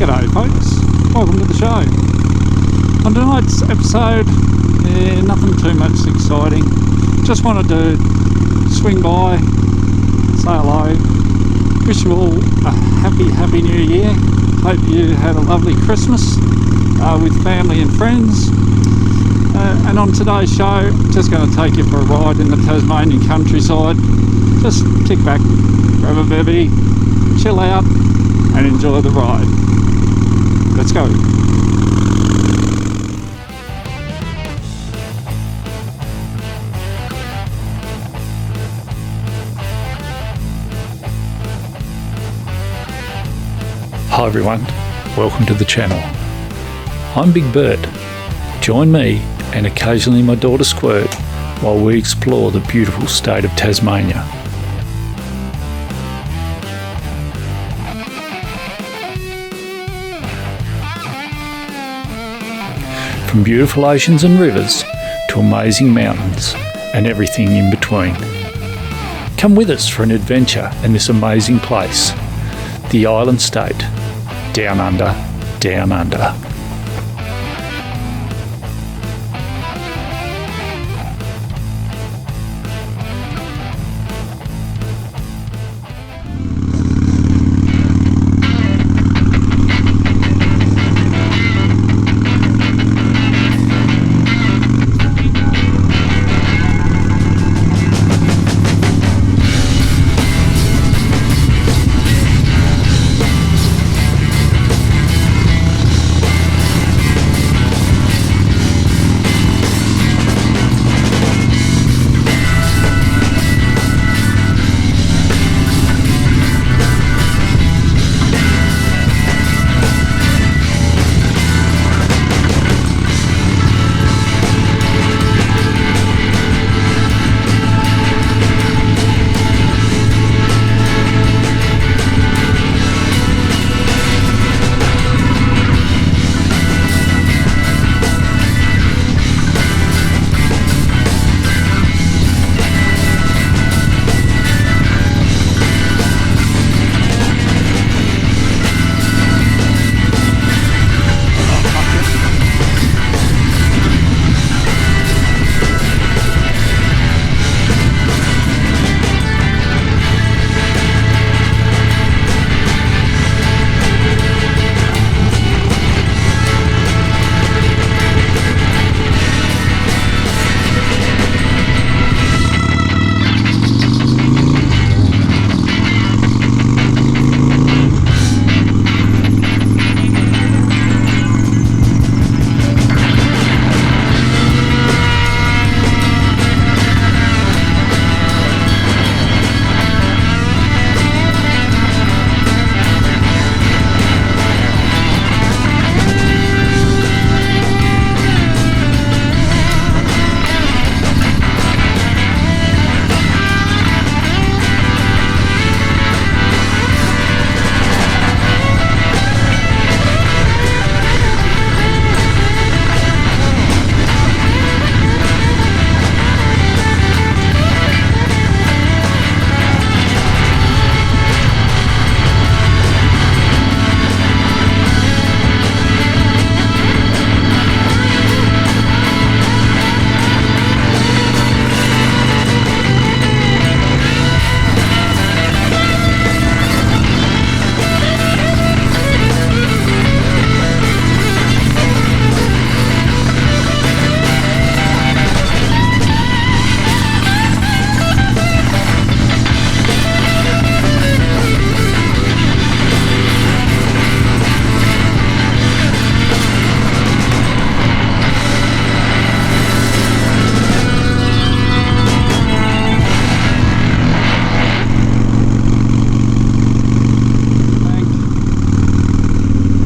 G'day folks, welcome to the show. On tonight's episode, nothing too much exciting. Just wanted to swing by, say hello, wish you all a happy new year. Hope you had a lovely Christmas with family and friends. And on today's show, just going to take you for a ride in the Tasmanian countryside. Just kick back, grab a bevy, chill out and enjoy the ride. Let's go. Hi everyone, welcome to the channel. I'm Big Bert. Join me and occasionally my daughter Squirt while we explore the beautiful state of Tasmania. From beautiful oceans and rivers to amazing mountains and everything in between. Come with us for an adventure in this amazing place, the island state, down under, down under.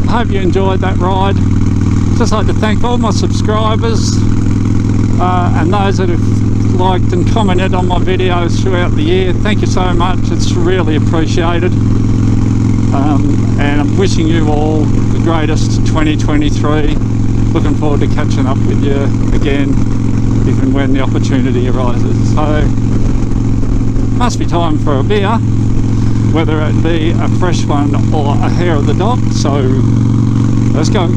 Hope you enjoyed that ride. Just like to thank all my subscribers and those that have liked and commented on my videos throughout the year. Thank you so much, it's really appreciated. And I'm wishing you all the greatest 2023. Looking forward to catching up with you again if and when the opportunity arises. So must be time for a beer. whether it be a fresh one or a hair of the dog. So let's go.